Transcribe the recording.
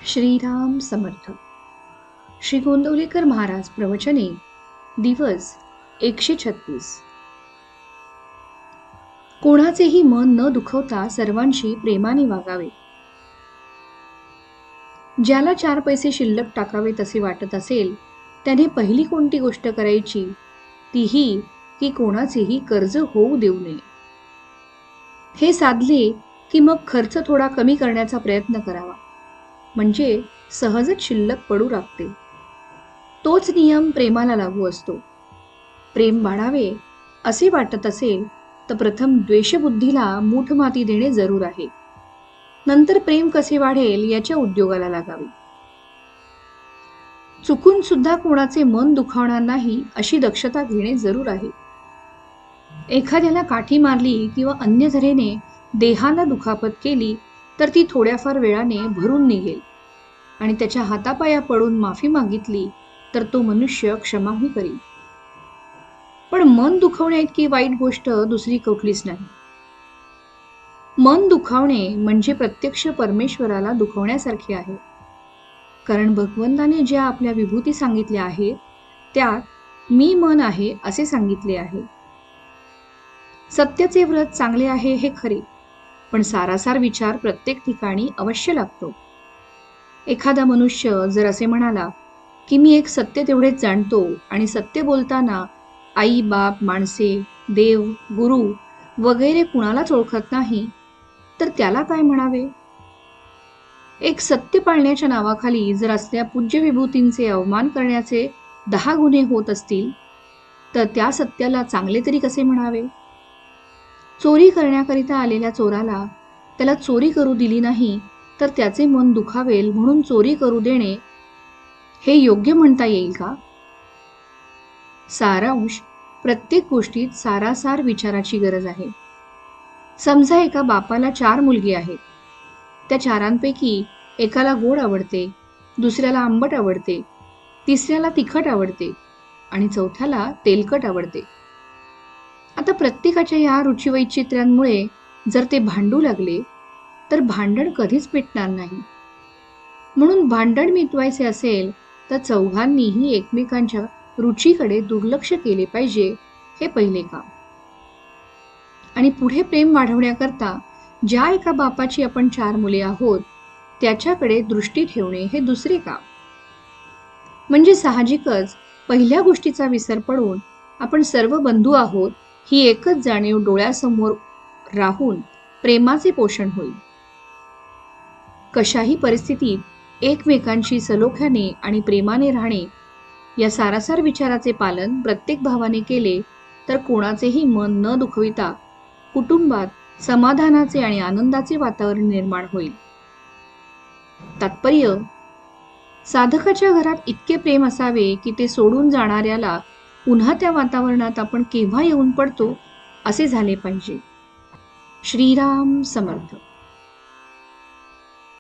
श्रीराम समर्थ. श्री गोंदवलेकर महाराज प्रवचने दिवस 136. कोणाचेही मन न दुखवता सर्वांशी प्रेमाने वागावे. ज्याला 4 पैसे शिल्लक टाकावे तसे वाटत असेल त्याने पहिली कोणती गोष्ट करायची ती ही की कोणाचेही कर्ज होऊ देऊ नये. हे साधले की मग खर्च थोडा कमी करण्याचा प्रयत्न करावा, म्हणजे सहजच शिल्लक पडू लागते. तोच नियम प्रेमाला लागू असतो. प्रेम वाढावे असे वाटत असेल तर प्रथम द्वेषबुद्धीला मूठ माती देणे जरूर आहे. नंतर प्रेम कसे वाढेल याच्या उद्योगाला लागावे. चुकून सुद्धा कोणाचे मन दुखावणार नाही अशी दक्षता घेणे जरूर आहे. एखाद्याला काठी मारली किंवा अन्य तऱ्हेने देहाला दुखापत केली तर ती थोड्याफार वेळाने भरून निघेल आणि त्याच्या हातापाया पडून माफी मागितली तर तो मनुष्य क्षमाही करील. पण मन दुखवण्या इतकी वाईट गोष्ट दुसरी कुठलीच नाही. मन दुखावणे म्हणजे प्रत्यक्ष परमेश्वराला दुखवण्यासारखे आहे. कारण भगवंताने ज्या आपल्या विभूती सांगितल्या आहेत त्यात मी मन आहे असे सांगितले आहे. सत्याचे व्रत चांगले आहे हे खरे, पण सारासार विचार प्रत्येक ठिकाणी अवश्य लागतो. एखादा मनुष्य जर असे म्हणाला की मी एक सत्य तेवढेच जाणतो आणि सत्य बोलताना आई बाप माणसे देव गुरु वगैरे कुणालाच ओळखत नाही तर त्याला काय म्हणावे. एक सत्य पाळण्याच्या नावाखाली जर असल्या पूज्य विभूतींचे अवमान करण्याचे 10 गुन्हे होत असतील तर त्या सत्याला चांगले तरी कसे म्हणावे. चोरी करण्याकरिता आलेल्या चोराला त्याला चोरी करू दिली नाही तर त्याचे मन दुखावेल म्हणून चोरी करू देणे हे योग्य म्हणता येईल का. सारांश प्रत्येक गोष्टीत सारासार विचाराची गरज आहे. समजा एका बापाला 4 मुलगी आहेत. त्या 4 एकाला गोड आवडते, दुसऱ्याला आंबट आवडते, तिसऱ्याला तिखट आवडते आणि चौथ्याला तेलकट आवडते. आता प्रत्येकाच्या या रुचिवैचित्र्यांमुळे जर ते भांडू लागले तर भांडण कधीच मिटणार नाही. म्हणून भांडण मिटवायचे असेल तर चौघांनीही एकमेकांच्या रुचीकडे दुर्लक्ष केले पाहिजे हे पहिले काम. आणि पुढे प्रेम वाढवण्याकरता ज्या एका बापाची आपण 4 मुले आहोत त्याच्याकडे दृष्टी ठेवणे हे दुसरे काम. म्हणजे साहजिकच पहिल्या गोष्टीचा विसर पडून आपण सर्व बंधू आहोत ही एकच जाणीव डोळ्यासमोर राहून प्रेमाचे पोषण होईल. कशाही परिस्थितीत एकमेकांशी सलोख्याने आणि प्रेमाने राहणे या सारासार विचाराचे पालन प्रत्येक भावाने केले तर कोणाचेही मन न दुखविता कुटुंबात समाधानाचे आणि आनंदाचे वातावरण निर्माण होईल. तात्पर्य साधकाच्या घरात इतके प्रेम असावे की ते सोडून जाणाऱ्याला पुन्हा त्या वातावरणात आपण केव्हा येऊन पडतो असे झाले पाहिजे. श्रीराम समर्थ.